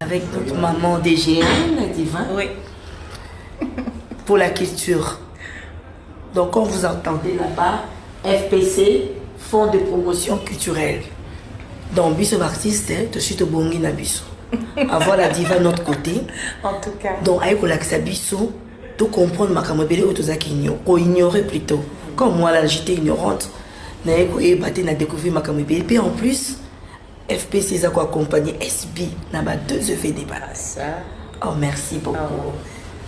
avec notre maman DGN, la Diva. Oui. Pour la culture. Donc, quand vous entendez là-bas, FPC, Fonds de promotion culturelle. Donc, biso artiste, de suite au bongi na biso. Avoir la Diva de notre côté. En tout cas. Donc, avec la biso, tout comprendre ma camobélé ou tout ça qui ignorer plutôt. Comme moi, là, j'étais ignorante. J'ai découvert ma camobélé. Puis en plus, FPC, ça quoi accompagner SB, n'a pas 2 EVD ça. Oh, merci beaucoup. Oh.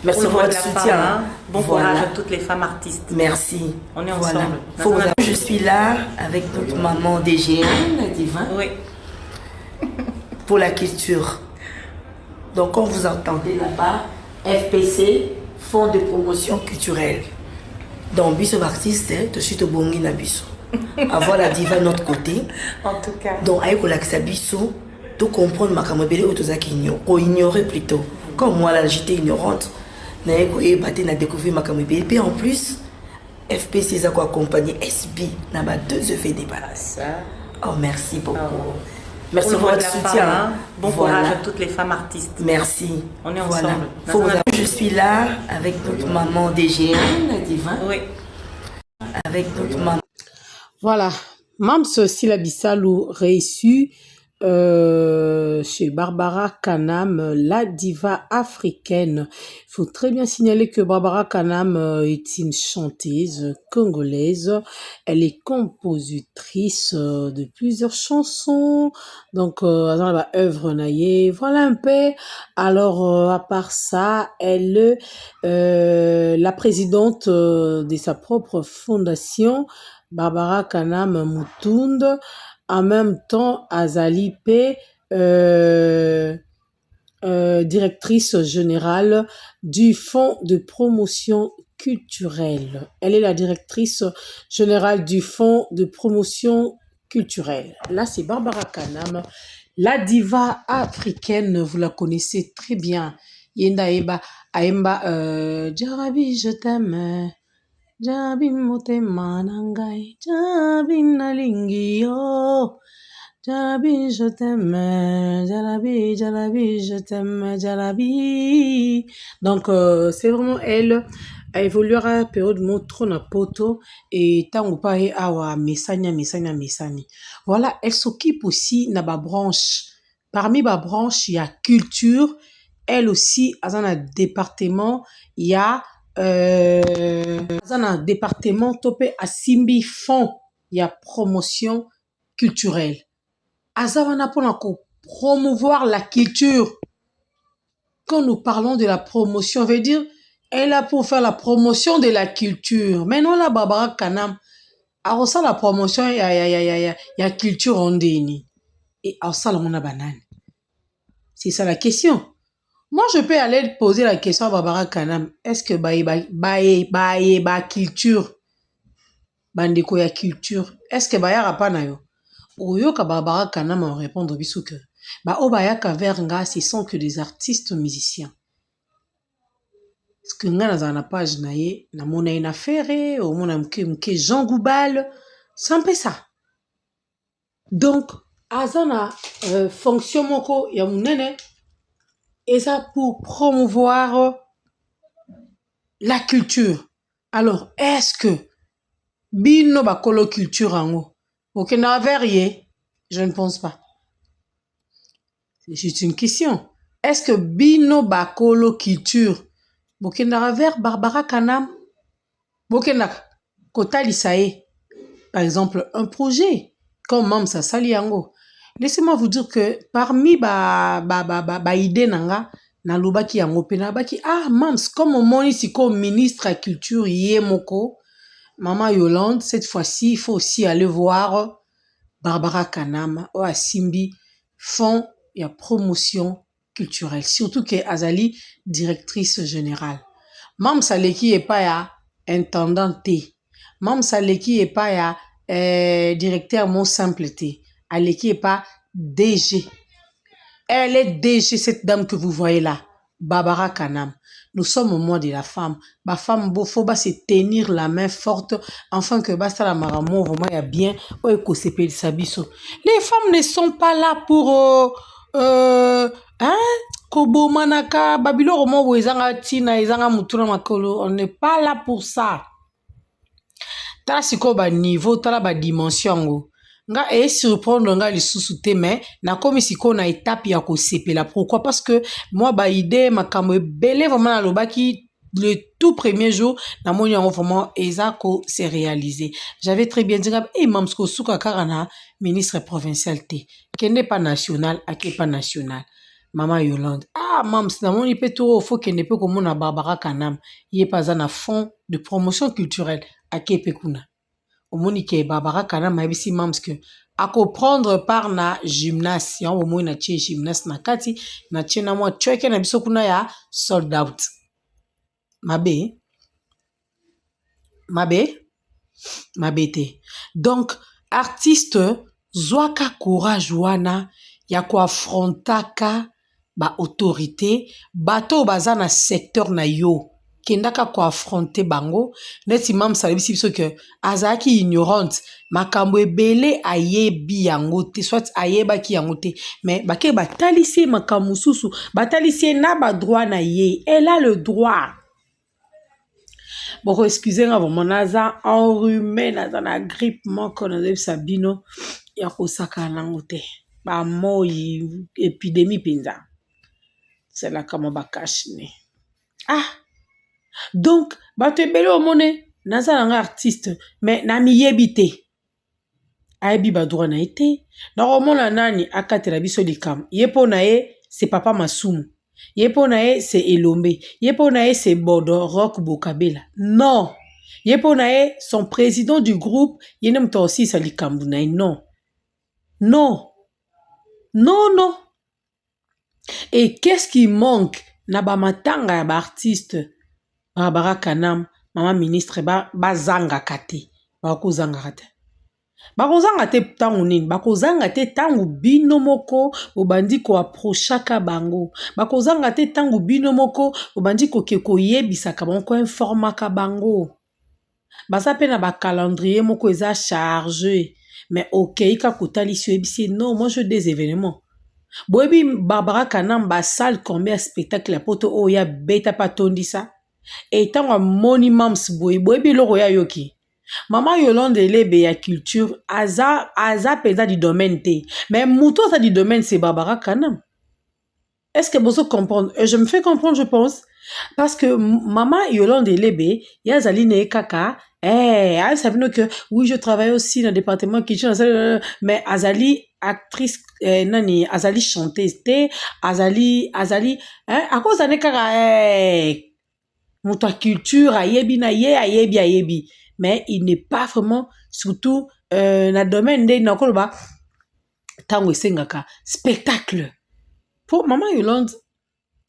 Merci pour votre soutien. Hein. Bon courage à toutes les femmes artistes. Merci. On est ensemble. Je suis là avec notre maman DGN, la Diva. Oui. Pour la culture. Donc, quand vous entendez là-bas, FPC, Fonds de promotion culturelle. Donc, biso artiste, de suite au bongi na biso. Avoir la Diva de notre côté. En tout cas. Donc, avec la biso, tout comprendre ma camobélé ou tout ça qui ignorer plutôt. Comme moi, là, j'étais ignorante. J'ai découvert ma camobélé. Puis en plus, FPC, ça quoi accompagner SB, n'a pas 2 EVD ça. Oh, merci beaucoup. Oh. Merci pour votre soutien. Hein. Bon courage à toutes les femmes artistes. Merci. On est ensemble. Je suis là avec notre maman DGN, la Diva. Oui. Avec notre maman. Voilà. Mams Syllabissalou reçu chez Barbara Kanam, la diva africaine. Il faut très bien signaler que Barbara Kanam est une chanteuse congolaise. Elle est compositrice de plusieurs chansons. Donc, dans la œuvre naïe, voilà un peu. Alors, à part ça, elle est la présidente de sa propre fondation, Barbara Kanam Mutund. En même temps, Azali P, directrice générale du Fonds de promotion culturelle. Elle est la directrice générale du Fonds de promotion culturelle. Là, c'est Barbara Kanam, la diva africaine, vous la connaissez très bien. Yenda Eba, Aemba, Jarabi, je t'aime. Jabi motema nangai, Jabi nalingi yo, Jarabi je t'aime, Jarabi, Jarabi je t'aime, Jarabi. Donc c'est vraiment elle a évolué à la période montre na poto et tango pa e awa mesania. Voilà, elle s'occupe aussi na ba branche. Parmi ba branche, il y a culture. Elle aussi, dans un département, il y a dans un département topé à Simbi Fond, il y a promotion culturelle. Azavana pour promouvoir la culture. Quand nous parlons de la promotion, on veut dire, elle est là pour faire la promotion de la culture. Maintenant, la Barbara Kanam, alors ça, la promotion, il y a culture en déni. Et alors ça, on a banane. C'est ça la question. Moi, je peux aller poser la question à Barbara Kanam. Est-ce que ba culture, bandeko ya culture, est-ce que ya rapana yo? Oyo ka Barbara Kanam en répondre biso que obaya ka verga, ce sont que des artistes musiciens. Est-ce que nga na page na ye na mona ina ferre ou mona mke Jean Goubal, c'est un peu ça. Donc, azana fonction moko ya munene. Et ça pour promouvoir la culture. Alors, est-ce que bino bakolo culture ango? Ok, n'a verrier? Je ne pense pas. C'est juste une question. Est-ce que bino bakolo culture? Ok, n'a ver Barbara Kanam? Ok, n'a kota lisae. Par exemple, un projet comme Mamsa Saliango. Laissez-moi vous dire que parmi idée nanga na lobaki yango pe na baki mams comme au moni si comme ministre à culture yemoko maman Yolande cette fois-ci il faut aussi aller voir Barbara Kanam au Simbi Fonds et promotion culturelle surtout que Azali directrice générale mams Saleki est pas ya intendante mams Saleki est pas ya directeur mon simple T. Aleki est pas DG. Elle est DG, cette dame que vous voyez là. Barbara Kanam. Nous sommes au mois de la femme. Ma femme, faut se tenir la main forte, afin que basta la maramon, vraiment, il y a bien, les femmes ne sont pas là pour, kobomanaka babiloko mo boye ezanga tina ezanga mutu na makolo. On n'est pas là pour ça. Tala siko ba niveau tala ba dimension ngo nga surprendre nga lisusu te mais na komi siko na étape ya kosepela. Pourquoi? Parce que moi ba idée makambo ebele vraiment na lobaki le tout premier jour na moni yango vraiment ezako s'est réalisé. J'avais très bien dit mams ko suka karana ministre provincial te kende pas national ake pas national. Maman Yolande mams na moni pe to faut kende pe ko mona Barbara Kanam yé pas na fond de promotion culturelle ake pe kuna. Omonique Barbara Kanam mabisi mams que à comprendre par na gymnase ya omo na tie gymnase na kati na tie na moi chweke na biso kuna ya sold out mabe te. Donc artiste zwaka courage wana ya ko affrontaka ba autorité bato baza na secteur na yo kendaka ko affronter bango neti mam salibisi biso que azaki ignorante makambo ebele ayebi yango te soit ayebaki yango te mais bake batalisi makambo susu batalisi na ba droit na ye elle a le droit. Bon excusez-moi vraiment naza enrhumé naza na grippe moko na sabino ya kosaka nango te ba moi épidémie pinza c'est là comme bakash ne donc bato ebele omone naza nanga artiste mais na miyebi te ayebi ba droit na été na omona nani akatela biso likam yepo na ye c'est papa Masumu yepo na ye c'est Elombe yepo na ye c'est Bodo Rock Bokabela non yepo na ye son président du groupe yene mto aussi sa likambu na ye non et qu'est-ce qui manque na ba matanga ya ba artiste Barbara Kanam maman ministre bazanga kate bakozanga te tangu nini bakozanga te tangu bino moko obandi ko approchaka bango bakozanga te tangu bino moko obandi ko ke koyebisaka bango ko informaka bango baza pe na ba calendrier moko eza chargé mais ok ka kotalisi ebisi non moi je des événements boyebi Barbara Kanam ba salle combien spectacle ya poto oya beta patondisa et tant moni mams boyebi loko ya yoki Maman Yolande Elebe ya culture aza pesa du domaine te mais muto ça du domaine c'est Barbara Kanam. Est-ce que vous comprenez? Je me fais comprendre je pense parce que maman Yolande Elebe ya zaline kaka elle savait que oui je travaille aussi dans le département kitchen mais azali actrice nani azali chanteuse te azali à cause ane kaka muta culture ayebi na ye ayebi mais il n'est pas vraiment surtout na domaine de nakoloba tango esengaka spectacle pour maman Yolande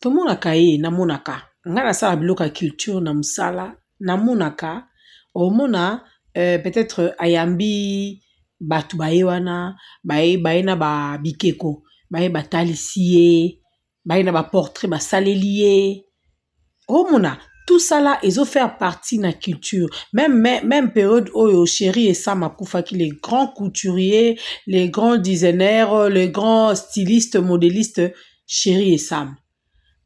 to monaka ye na monaka ngana sala biloka culture na musala na monaka omona peut-être ayambi batu baye wana baye na ba bikeko baye batalisiye baye na ba portrait basaleliye omona tout ça là, ils ont fait partie de la culture. Même période où Chéri et Sam Akoufa, qui les grands couturiers, les grands designers, les grands stylistes, modélistes, Chéri et Sam.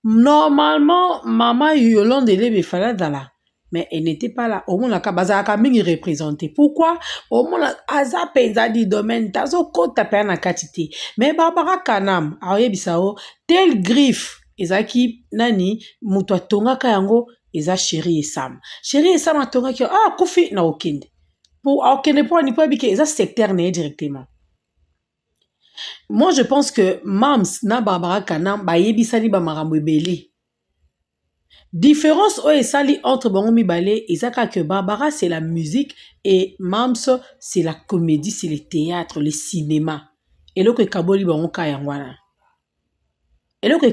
Normalement, maman Yolande Elebe fallait là. Mais elle n'était pas là. Au moins, la Kabazaka mingi représentée. Pourquoi? Au moins, Aza Penza di domaine, Tazo Kota Pena Katite. Mais Barbara Kanam, Aoye Bissao, tel griffe, Ezaki Nani, Moutoua Tonga Kayango, Eza Chéri et Sam. Chéri et Sam a Tonga qui Kofi na okende. Pour okende pour ni pas bique, Eza secteur né directement. Moi, je pense que Mams na Barbara Kanam, ba yebisali ba marambo ebele. Différence ou sali entre Bangomi Balé et Zaka que Barbara c'est la musique et Mams c'est la comédie, c'est le théâtre, le cinéma. Et là que Kaboli Bangoka Yangwana. Et là que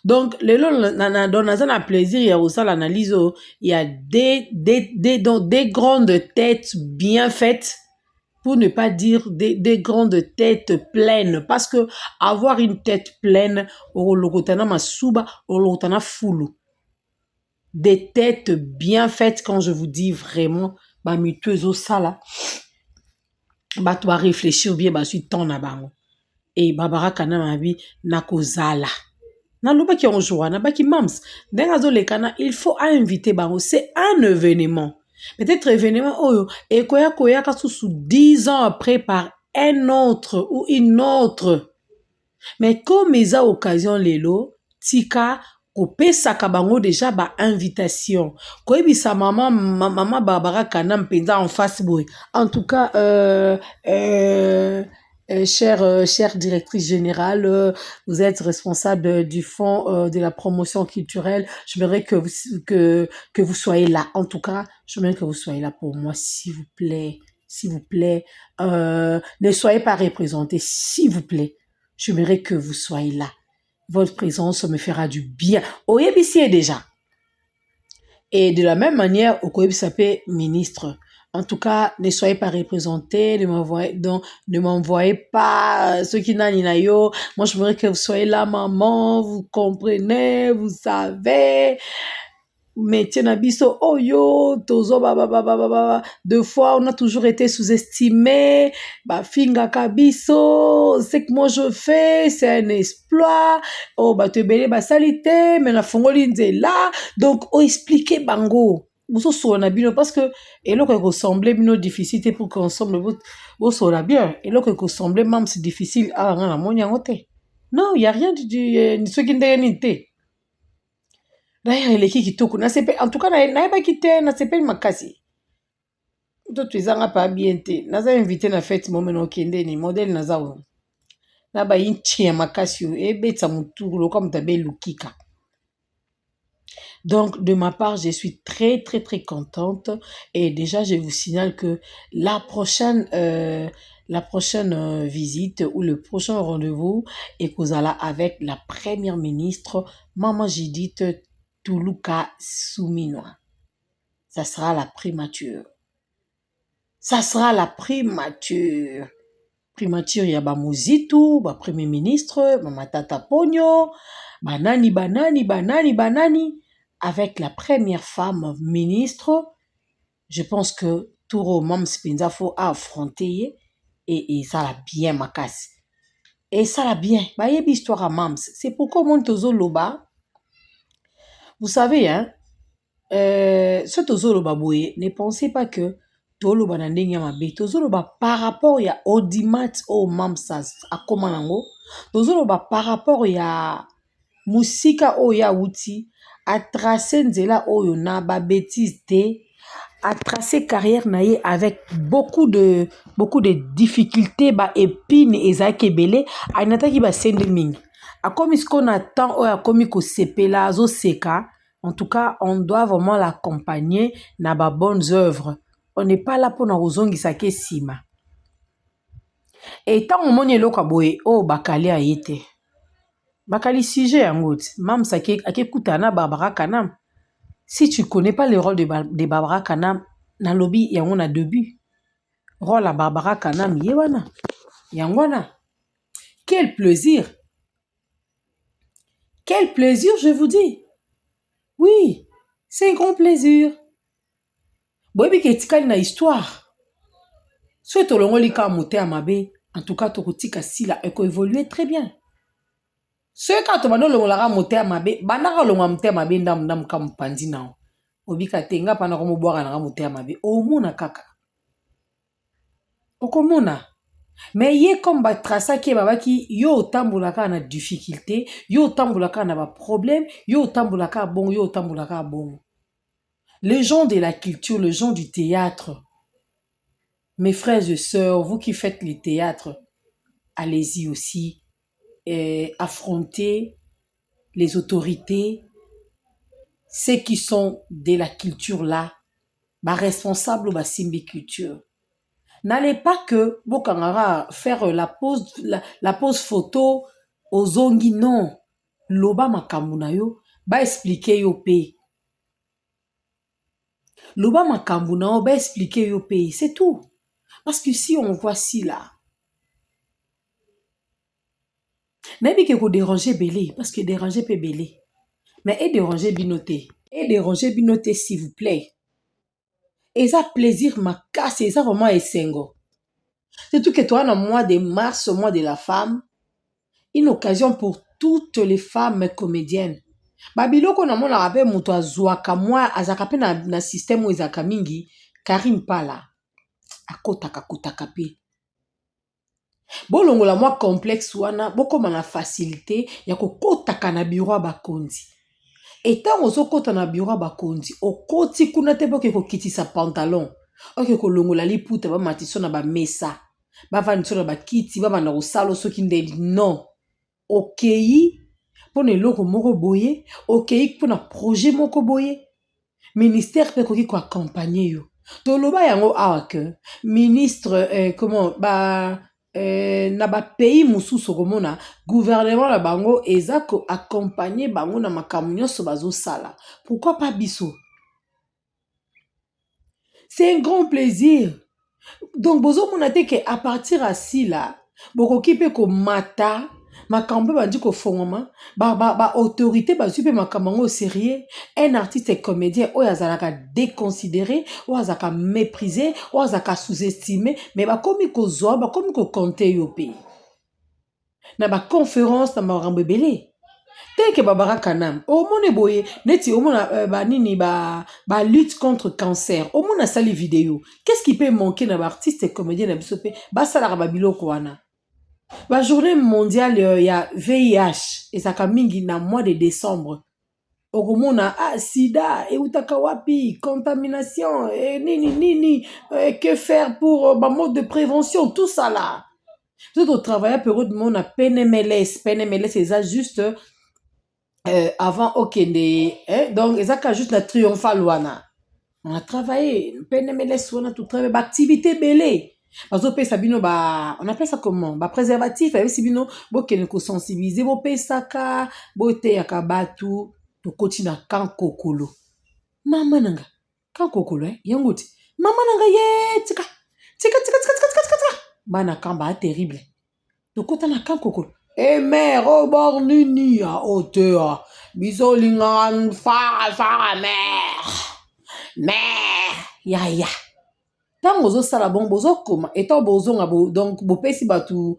donc les dans un plaisir il y a aussi l'analyse il y a des grandes têtes bien faites pour ne pas dire des grandes têtes pleines parce que avoir une tête pleine au logotana masuba au logotana fulu. Des têtes bien faites quand je vous dis vraiment ba mutueuse au sala ba tu réfléchir bien ba suite ton na bango et Barbara Kanam abi nakozala naloba ki on joie na baki mams ndenga zo lekana il faut inviter bango c'est un événement peut-être événement oyo et koya kasusu 10 ans après par un autre ou une autre mais comme eza occasion lelo tika kopesaka bango déjà ba invitation koyebisa mama Barbara Kanam mpenza en face boy en tout cas chère directrice générale, vous êtes responsable du fonds de la promotion culturelle. J'aimerais que vous soyez là. En tout cas, j'aimerais que vous soyez là pour moi, s'il vous plaît. S'il vous plaît. Ne soyez pas représentés, s'il vous plaît. J'aimerais que vous soyez là. Votre présence me fera du bien. Oyebisi est déjà. Et de la même manière, au Koyebi ministre. En tout cas, ne soyez pas représentés, ne m'envoyez pas ceux qui n'ont pas yo. Moi, je voudrais que vous soyez là, maman, vous comprenez, vous savez. Mais tiens, biso, oh yo, tozo, deux fois, on a toujours été sous-estimé. Finga kabiso, c'est que moi je fais, c'est un exploit. Oh, te bele, salité, mais la fongoli là. Donc, oh, expliquez bango. Vous so na bino parce que et là que ressemblait bino difficile pour qu'ensemble vous so la bien et là que ressemblait même c'est difficile à la monia ngote. Non, il y a rien du ni ce qui ndenge d'ailleurs il est qui toko na sepe en tout cas na ba kité na sepe makasi. Toi tu ezanga pas bien te. Na za invité na fête moment okende ni modèle na za wo. Na ba inchi ya makasi e betsa mutulu comme tabe lukika. Donc, de ma part, je suis très, très, très contente. Et déjà, je vous signale que la prochaine visite ou le prochain rendez-vous est Kozala avec la première ministre, Maman Judith Tuluka Souminoa. Ça sera la primature. Ça sera la primature. Primature, il y a Bamuzitu, premier ministre, Mama Tata Pogno, banani. Avec la première femme ministre, je pense que Touro Mams Penza faut affronter et ça l'a bien macasse. Et ça l'a bien. Bah, y a une histoire à Mams. C'est pourquoi mon tozo loba. Vous savez, hein, ce tozo loba boye, ne pensez pas que tozo loba na ndenge mabe. Tozo loba par rapport ya audimat au Mamsas à Komanango. Tozo loba par rapport ya musika o ya uti. A tracé nzela oyo na ba bêtise te a tracé carrière naie avec beaucoup de difficultés ba épines ezaki ebele anataki ba sende mingi a comme ce qu'on attend oyo a komi ko sepela zo seka en tout cas on doit vraiment l'accompagner na ba bonnes œuvres on n'est pas là pour na ozongisa ke sima et tant on moni eloko boye o bakali ayete bakali sujet yango mam sake akekutana Barbara Kanam. Si tu connais pas le rôle de Barbara Kanam na lobby yango na début rôle à Barbara Kanam yewana yangwana quel plaisir je vous dis oui c'est un grand plaisir boyebi ke etikali na histoire so tolongoli ka mote ya mabe en tout cas tokotika sila évoluer très bien. Ceux quand tu vas nous la moté à mabe, banaka longa moté à mabe ndam kam pandi nao. Obika tenga pana komo boire na moté à mabe. Omuna kaka. Okomuna. Mais yé comme ba trasa ki babaki yo tambulaka na difficulté, yo tambulaka na ba problème, yo tambulaka bon, yo tambulaka bon. Les gens de la culture, les gens du théâtre. Mes frères et sœurs, vous qui faites le théâtre, allez-y aussi. Affronter les autorités, ceux qui sont de la culture là, responsables de la simbi culture. N'allez pas que Bokangara faire la pose photo aux ongi, non. Loba makamuna yo, ba expliquer yo pays. Loba makamuna yo, ba expliquer yo pays, c'est tout. Parce que si on voit si là, Nabi que vous dérangez belé, parce que déranger peut belé. Mais et déranger binoté. Et déranger binoté, s'il vous plaît. Et ça plaisir ma casse, et ça vraiment est singo. Surtout que toi, dans le mois de mars, au mois de la femme, une occasion pour toutes les femmes comédiennes. Babiloko na mona rape moto azwaka mwa azaka pe na système ezaka mingi Karim Pala akotaka pe. Bolongola mwa complexe wana bokoma na facilité ya kokotaka na bureau bakonzi. Etango ozokota na bureau bakonzi okoti kuna te boke kokitisa pantalon. Oke kolongola liputa ba matiso na ba mesa. Ba vaniso na ba kiti ba bana kosala soki ndeli non. Okei pona eloko moko boye, okei pona projet moko boye. Ministère pe koki ko accompagner yo. Toloba yango awa ke ministre na ba pays mususu komona gouvernement la bango eza ko accompagner bango na makambo nyonso bazo sala. Pourquoi pas biso? C'est un grand plaisir. Donc bozo mona te ke à partir à si là bokoki pe ko mata makambo bandi ko fongoma ba autorité ba supe makambo au sérieux. Un artiste et comédien o yazalaka déconsidéré, o yazaka méprisé, o yazaka sous-estimé, mais ba komi ko zo ba komi ko compter yo pe. Na ba conférence na ba rambebele. Tel que Barbara Kanam, au monde boye, neti au monde ba lutte contre cancer, au monde a sali vidéo. Qu'est-ce qui peut manquer na ba artiste et comédien na biso pe ba sala ba biloko wana. La journée mondiale il y a VIH et ça kamingi na mois de décembre. Okomona sida et utaka wapi contamination et nini que faire pour ba mode de prévention tout ça là. Tout au travail pour de mon PNMLS c'est ça juste avant Okende donc ça ka juste la triomphal wana. On a travaillé PNMLS wana tout travail activité belé. Parce que sabino on appelle ça comment préservatif avec sibino bokene ko sensibiliser bo pesaka bote yakabatu to kotina kan kokolo mama nanga kan kokolo yangote mama nanga ye tika bana kamba terrible to kotana kan kokolo mère au bord nini à hauteur biso lingan fa mère ya tant bozo sala bon bozo koma etant bozo nga donc bopesi bato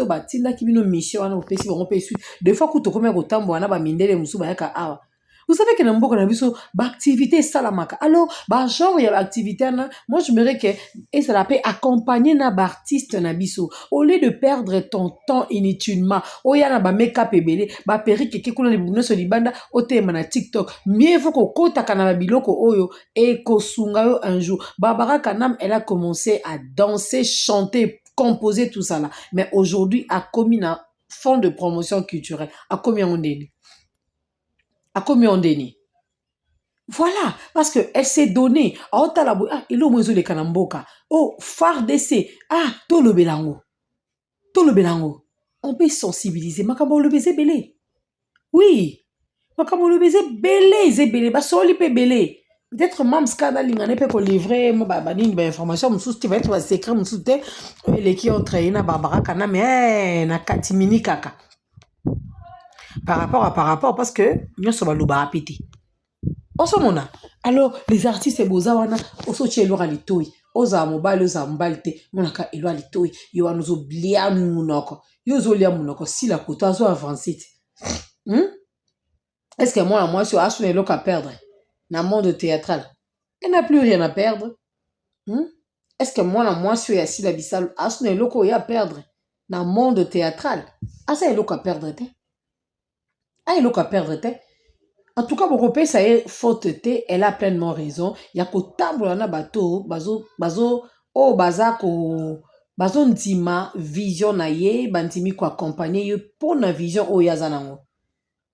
batinda ki bino mission wana bopesi bango pesi des fois kuto koma ko tambo wana ba mindele musu ba yaka awa. Vous savez que dans beaucoup de activité salamaka. Alors, genre il y a activité moi je me dirais que et ça la peut accompagner na artiste na biso au lieu de perdre ton temps inutilement. O ya na ba make-up ebele, ba perruque ke kuna libuno so libanda o tema na TikTok. Mieux faut ko kota kana ba biloko oyo et ko sunga yo un jour. Barbara Kanam elle a commencé à danser, chanter, composer tout ça là. Mais aujourd'hui a commis na fond de promotion culturelle. A combien on est? À combien on dénie? Voilà, parce que elle s'est donnée. Il a moins de kanamboka. Oh, phare d'essai. Tout le belango. On peut sensibiliser. Makabo le baiser belé. Oui. Makabo le baiser belé. Basoli pe belé. Peut-être même scandale, il n'en pas livrer information, tu vas être secret, les qui ont traîné na Barbara Kanam, mais na katimini kaka. Par rapport parce que nous sommes à rapide. Osomona. Alors les artistes et boza wana osoche elora litoi. Oza mobile te. Monaka elora litoi. Yo anuzo blia munoko. Yo zo lia munoko si la kota zo avancer. Est-ce que moi sur asune eloko à perdre na monde théâtral? Elle n'a plus rien à perdre. Est-ce que moi sur yasi la bisal asune eloko ya perdre na monde théâtral? Asa eloko à perdre te. Eloko à perdre te. En tout cas, mon repère, ça est faute, elle a pleinement raison. Il y a qu'au table, on a bateau, bazo, oh, bazo ndima, vision na ye, bantimi ko accompagner, pour na vision, oh, yazanango.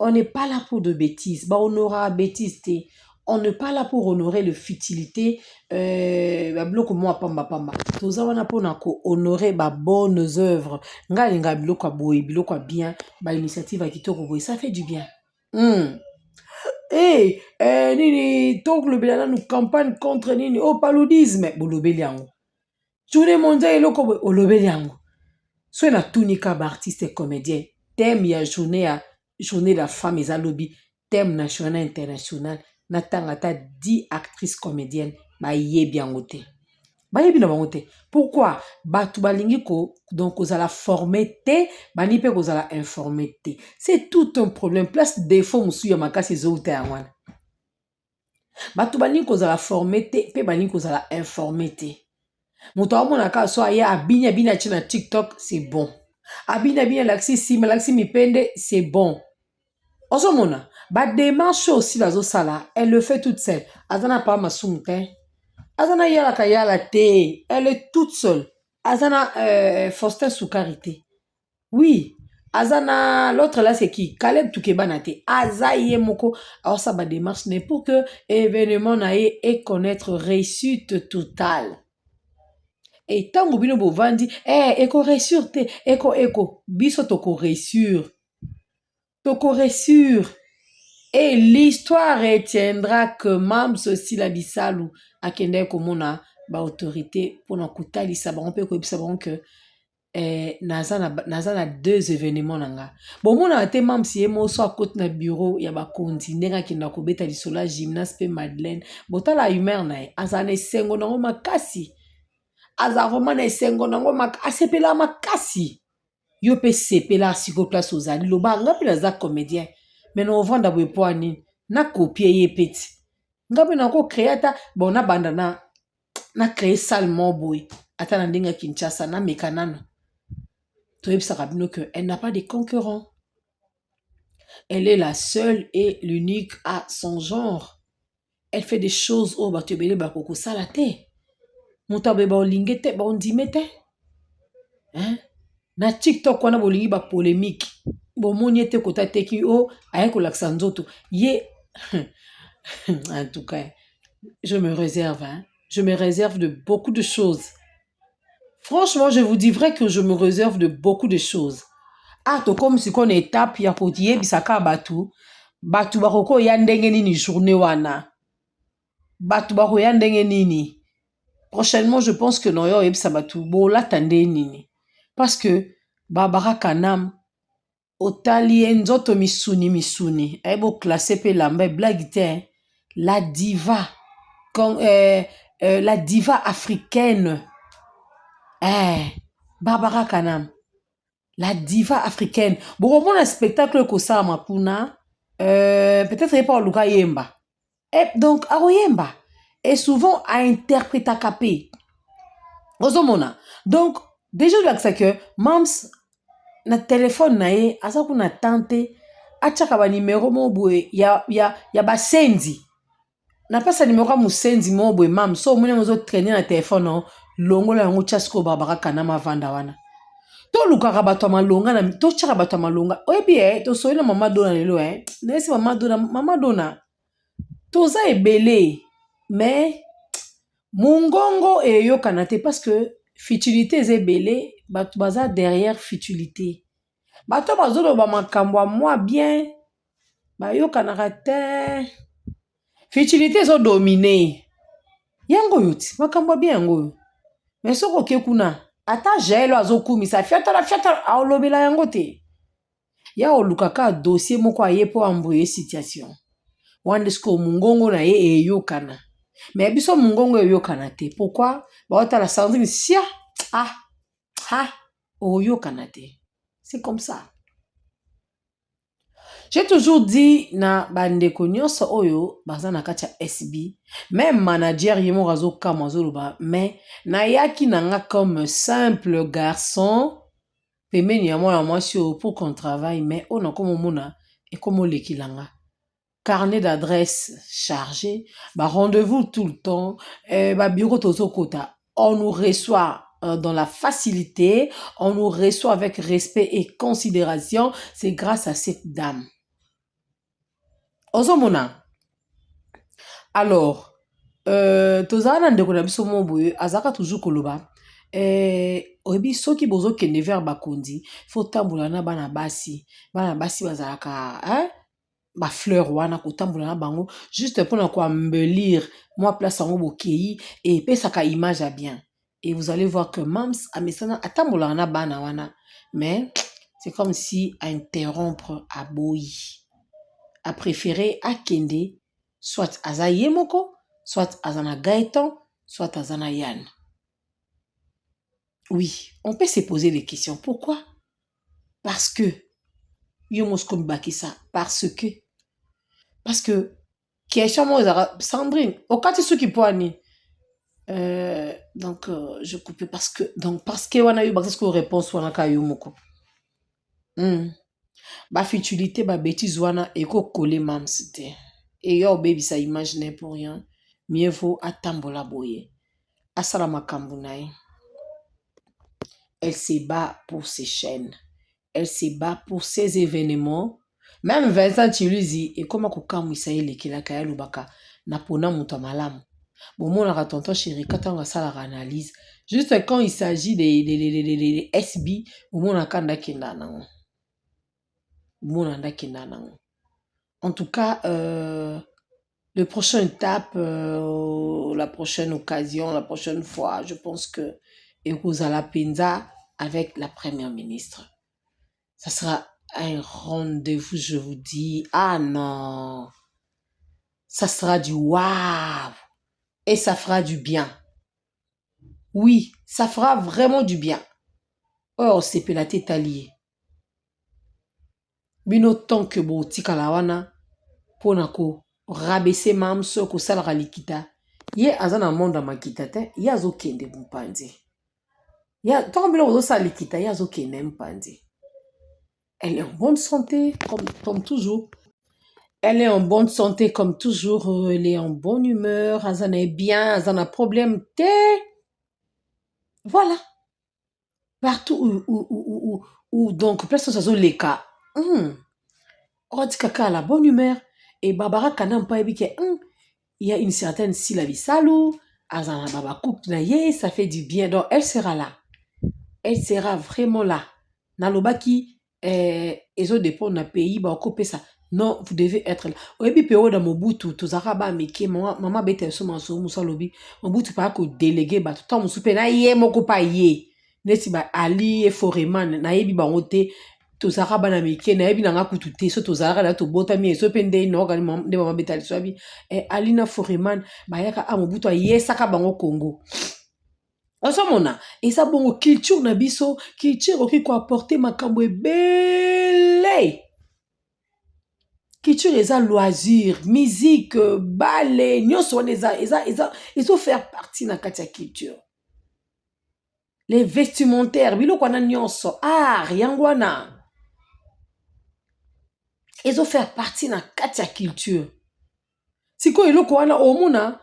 On n'est pas là pour de bêtises, on aura bêtises, on n'est pas là pour honorer le futilité, bloko moi pamba. Toza wana pour na ko honorer ba bonnes œuvres. Nga bloko boy, bloko bien, ba initiative à kitoko boy, ça fait du bien. Nini toncle belana nous campagne contre nini paludisme bolobeli yango journée mondiale eloko olobeli yango so na tunika ba artiste et comédien thème ya journée de la femme eza lobi thème national international na tangata 10 actrices comédiennes ba yebi yango te bayebi na bango te. Pourquoi bato balingi donc kozala formé te bani mpe kozala informé te. C'est tout un problème. Place défaut mosusu ya makasi ezouta yango wana. Bato balingi kozala formé te mpe balingi kozala informé te. Moto amonaka so aya abini atie na TikTok, c'est bon. Abini laksi sima laksi mipende, c'est bon. Ozomona ba démarche aussi bazosala, elle le fait toute seule. Azana pa masumu te. Azana yala te. Elle est toute seule. Azana Faustin Soukarité. Oui. Azana, l'autre là c'est qui? Caleb Toukebanate. Azaye moko. Alors ça ba démarche n'est pour que événement nae et connaître réussite totale. Et tant que bino bovandi, eko réussir te, eko biso toko réussir. Toko réussir. Et l'histoire retiendra que Mams Silabisalou akende komona ba autorité pour na kutali sabaron pe ko bisabaron que nazana 2 événements nanga. Bon mona te Mams yemo so akot na bureau ya ba kondi ndenga kinda ko beta lisola gymnase pe Madeleine. Botala humeur na azane sengo nango makasi. Azaroma na sengo nango asepela makasi. Yo pe sepela siko place ozali loba nga pe za comédien. Mais non vanda bwe poani na copier ye peti. Nga pe na ko créata bon na banda na créer salement boy. Ata na ndinga Kinshasa na mekanano. To yebisa kabino que elle n'a pas de concurrent. Elle est la seule et l'unique à son genre. Elle fait des choses au batubele bakoko salate. Mutabe ba olingete ba ondimete. Hein? Na TikTok wana bolingi ba polémique. Bon moni ete kota teki o ayeko laksa nzoto. Ye en tout cas, je me réserve hein. Je me réserve de beaucoup de choses. Franchement, je vous dis vrai que je me réserve de beaucoup de choses. Ah, to comme si qu'on étape ya kotiye bisaka batu. Batu bakoko ya ndenge nini journée wana. Batu bako ya ndenge nini. Prochainement, je pense que noyo yebisa batu bo la tande nini. Parce que Barbara Kanam otali nzoto misuni ebo classé pe lamba blague te la diva la diva africaine Barbara Kanam la diva africaine bon mon spectacle ko ça mapuna peut-être pas luka yemba et donc aroyemba et souvent à interpréter capé ozomona donc déjà là que Mams na téléphone na ye asa kuna tante achaka ba numéro mobwe ya basenzi na pesa numéro musenzi mobwe Mam so mune mozo traîner na téléphone no longola yango chasko Barbara Kanam vanda wana to lukaka bato malonga na to chaka bato malonga oyebi to soyina mama dona lelo nesi mama dona toza ebele mais mungongo eyokana te parce que futilité ezebele bato baza derrière futilité bato bazoloba makambo moi bien bayokanaka te futilité ezo domine yango yuti makambo bien yango mais soko ke kuna ata jelo azokumisa fiatala aolobela yango te ya olukaka dossier moko ayepo amboye situation wande sko mungongo na ye eyokana mais biso mungongo eyokana te pourquoi baotala Sandrine sia oyokana te. C'est comme ça. J'ai toujours dit na bandeko nyonso oyo baza na kati ya SB même manager yemo razo kama zoloba mais na yaki nanga comme simple garçon pemeni ya mwana mwasi pour qu'on travaille mais on comme mona et comme lekilanga carnet d'adresse chargé rendez-vous tout le temps bureau tozo kota on nous reçoit dans la facilité, on nous reçoit avec respect et considération, c'est grâce à cette dame. Ozomona. Alors, tozana ndeko na biso moboye azaka toujours koloba oyebi soki bozo kende vers bakondi faut tambola na bana basi bazalaka ba fleur wana kotambola na bango juste pour na ko embellir moi place en bokei et pesaka image à bien. Et vous allez voir que Mams a mesana atambola na bana wana mais c'est comme si à interrompre à boyi a préféré à kende soit azaye moko soit azana Gaëtan soit azana Yann Oui, on peut se poser des questions. Pourquoi? Parce que, parce que, question moi, Sandrine, au cas où qui peut donc, je coupe parce que on a eu parce que réponse wana ka yo moko. Ba futilité ba bêtise wana et ko coller mam c'était. Et yo baby ça imaginer pour rien. Mieux vaut atambola boye. Asala makambo na ye. Elle se bat pour ses chaînes. Elle se bat pour ses événements. Même Vincent Chiluzi et comment kokamu isaïle ki la kaya lubaka na pona muta malamu. Bon, mon la tonton chéri, quand on a ça la analyse, juste quand il s'agit des SB, au moins on a kanda kenda nango. En tout cas, le prochaine étape, la prochaine occasion, la prochaine fois, je pense que Ekozala Penza avec la première ministre. Ça sera un rendez-vous, je vous dis. Ah non, ça sera du waouh. Et ça fera du bien. Oui, ça fera vraiment du bien. Oh, c'est pe la tête alliée. Bino tant que bo tikala wana ponako rabaisser mam soko salara likita. Ye azana monde makita te, ye azokende mpanzi. Ya tant bino ozo sa likita, ye azokende mpanzi. Elle est en bonne santé comme toujours. Elle est en bonne santé comme toujours, elle est en bonne humeur, azana est bien, azana problème te. Voilà. Partout où donc, place ça les cas. On dit qu'à la bonne humeur. Et Barbara Kanam pas que il y a une certaine syllabe salou. Azana Baba Kouk naye, ça fait du bien. Donc, elle sera là. Elle sera vraiment là. Nalobaki, ezo dépend d'un pays, bah, occuper ça. Non, vous devez être là. Et puis, péo dans Mobutu, tous arabes, mais qui, maman, bête, so, moussa lobi. Mobutu, pas que délégué, bah, tout le temps, moussoupe, na yé, moko pa yé. Nesi ba ali e foreman na yebi bango te tozaka bana mike na yebi nanga kutu te so tozalaka na tobotami so pe nde no kali nde mama betali so abi ali na foreman bayaka Mobutu ayesaka bango Congo. Osomona eza bongo culture na biso culture oki ko apporter makambo ebele. Culture eza loisir, musique, ballet, nyonso wana eza faire partie na kati ya culture. Les vestimentaires, biloko wana nyonso, art, yangwana. Ils ont fait partie na kati ya culture. Siko iloko wana omuna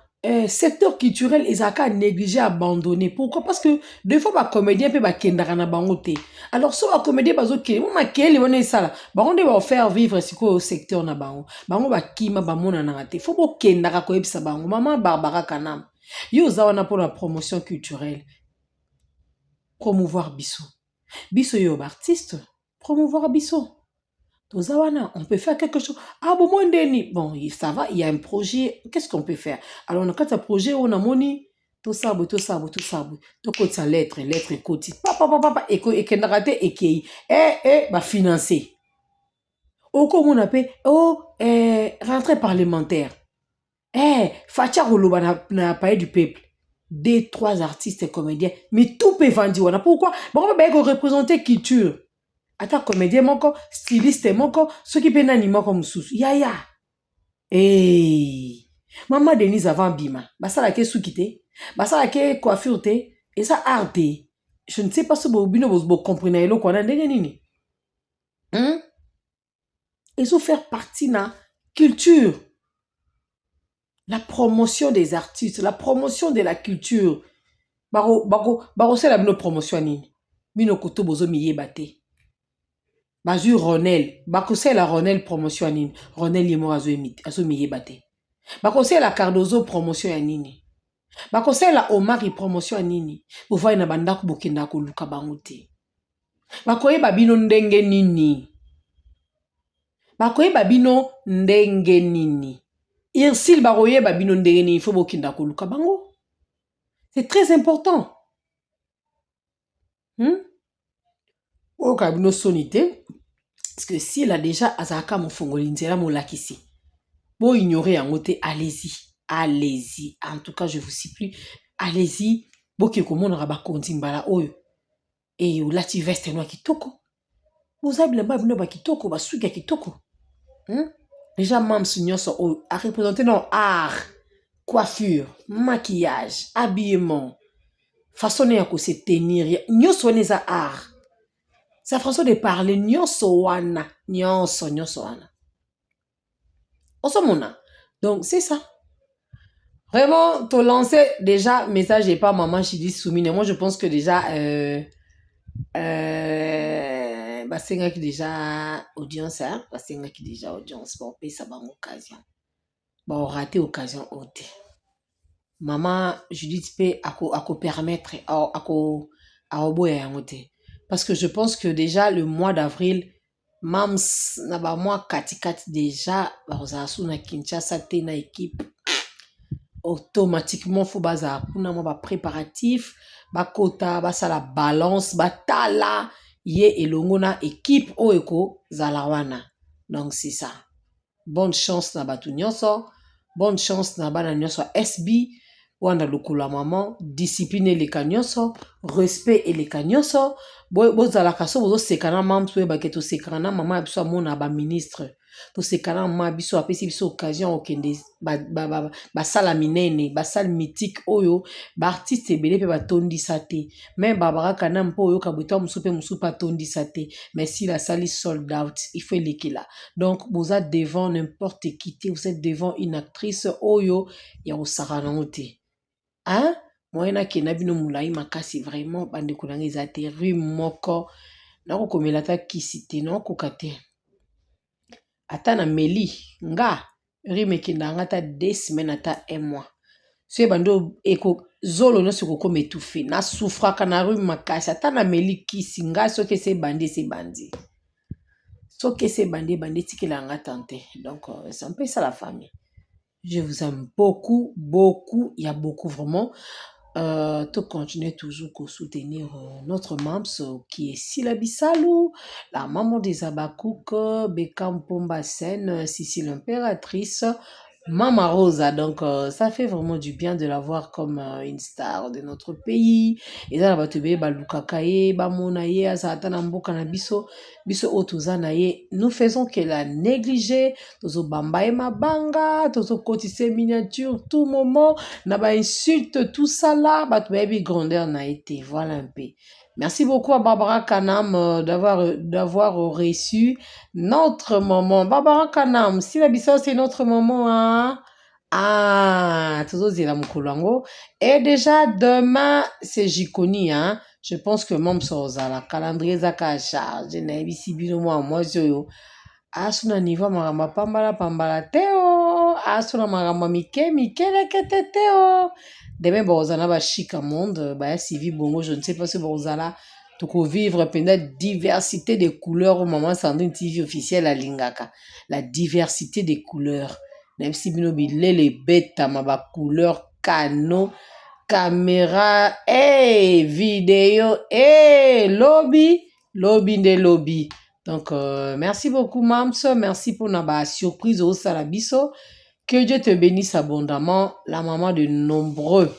secteur culturel ezaka négligé, abandonné. Pourquoi? Parce que des fois ba comédien pe ba kendaka na bango te. Alors so ba comédien bazo ke mo makeli wana esala. Bango nde ba faire vivre siko au secteur na bango. Bango ba kima ba mona na te. Faut bo kendaka ko ebisa bango. Maman Barbara Kanam. Yo za wana pour la promotion culturelle. Promouvoir biso. Biso yo artiste, promouvoir biso. Tozawana, on peut faire quelque chose. Ah bon, moi, bon, ça va, il y a un projet. Qu'est-ce qu'on peut faire? Alors, on a quand un projet, on a moni, tout ça. Donc, ça lettre, côté. Papa, et bah, financer. Au comme on appelle, rentrée parlementaire. Facha Roloba n'a pas du peuple. 2, 3 artistes et comédiens, mais tout peut vendre. Pourquoi? Bon, on va représenter culture. Attends, comédien moko, styliste moko, ceux qui peuvent animer comme sous. Ya. Maman Denise avant Bima. Basa la ke soukite. Basa la ke coiffure te. Et ça arte. Je ne sais pas si vous comprenez le quoi na nini. Ils ont faire partie na culture. La promotion des artistes, la promotion de la culture. Baro c'est la promotion nini. Mino koto bozo miye bate. Bazu Ronel, bakose la Ronel promotion nini. Ronel yemo azo miye bate. Bakose la Cardozo promotion ya nini. Bakose la Omari promotion ya nini. Uvoye na bandaku bokenda ko luka bango te. Bakoye babino ndenge nini. Bakoye babino ndenge nini. Irsil baroye babino ndenge nini. Faut bokenda ko luka bango. C'est très important. O kabino sonité. Parce que si elle a déjà azaka mon fongoli nzela mo lakisi. Bon ignorer en côté, allez-y. En tout cas, je vous supplie, allez-y. Boki komona raba konti mbala oyo. Et olati veste no kitoko. Boza bilamba bino ba kitoko, ba suki ya kitoko. Déjà mams nyonso a représenté dans art, coiffure, maquillage, habillement, façon ya ko se tenir, nyonso wana eza art. Sa façon de parler nyonso wana. Osomona. Donc c'est ça. Vraiment, te lancer déjà message et pas maman Chidi Soumine. Moi je pense que déjà basenga qui déjà audience basenga qui déjà audience pour payer ça une occasion. Bon raté occasion haute. Maman Judith peut à permettre à oboya ngote. Parce que je pense que déjà le mois d'avril mams na ba mois kati déjà bazasu na Kinshasa te na équipe automatiquement faut baza kuna mo ba préparatif ba kota ba sala balance ba tala ye elongo na équipe oeko zalawana. Donc c'est ça. Bonne chance na batu nyonso, bonne chance na bana nyonso SB wanda lokula maman, discipline eleka nyonso, respect eleka nyonso. Bozalaka so bozo sekana mam so ba keto sekana maman biso amona ba ministre. To sekana maman biso apesi biso occasion okende ba sala minene, ba sala mythique oyo, ba artiste ebele pe ba tondisa te. Même Barbara Kanam po oyo kabuta musu pa tondisa te. Mais si la salle sold out, il faut l'équila. Donc vous êtes devant n'importe qui, vous êtes devant une actrice oyo ya osaranote. Hein? Moi na kena bino mulai makasi vraiment bande kolanga ezate rue moko na ko komela ta kisite na ko kate. Ata na meli nga rue mekenda ngata 2 semaines ata 1 mois. So bando eko zolo no se ko metufe na souffra kana rue makasi ata na meli kisi nga so ke se bandi. So que c'est bandé tikela nga tante. Donc c'est un peu ça la famille. Je vous aime beaucoup, beaucoup, il y a beaucoup vraiment. To continuer toujours à soutenir notre mams qui est Sila Bissalou, la maman des Abakouk, Bekam Pomba Sen, Sicile Impératrice, Mama Rosa. Donc ça fait vraiment du bien de la voir comme une star de notre pays. Et là ba tebe ba lukakaye, ba monaye azata na mboka na biso otuzanaye. Nous faisons que la négliger, tozo bambaye mabanga, tozo kotise miniature tout moment, na ba insulte tout ça là, ba tebe grandeur na été. Voilà un peu. Merci beaucoup à Barbara Kanam d'avoir reçu notre maman. Barbara Kanam, si la biso c'est notre maman, hein? Ah, toujours zela mukoulango. Et déjà demain c'est Jikoni, hein? Je pense que même ça la calendrier zaka charge na ebisi bino moi yo. Asuna niveau maramba pambala teo, asuna maramba mikele teo. Demain bozana ba chic monde, ba civi bongo, je ne sais pas si bozala toko vivre pendant diversité de couleurs au moment Sandrine TV officielle à Lingaka. La diversité des couleurs. Même si bino bilele les bêtes ma ba couleur cano caméra vidéo lobby. Donc merci beaucoup mams, merci pour la surprise au Salabiso. Que Dieu te bénisse abondamment, la maman de nombreux.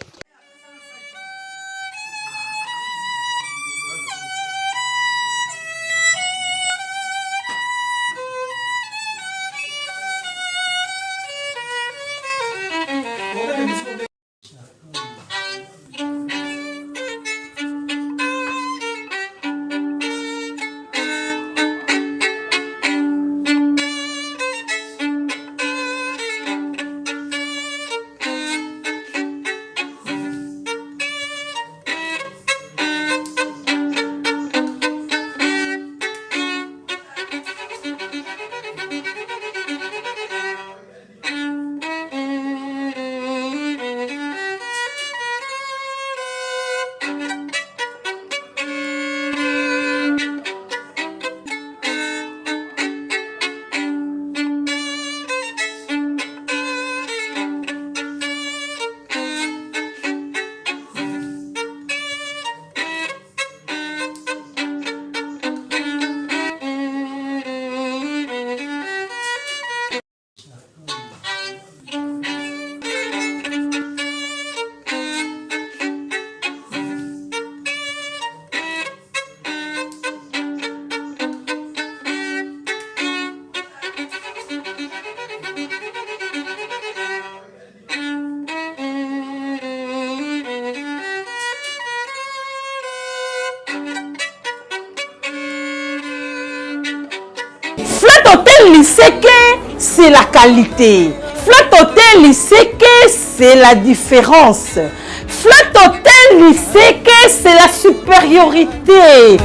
Hotel, il sait que c'est la qualité. Flat Hotel, il sait que c'est la différence. Flat Hotel, il sait que c'est la supériorité.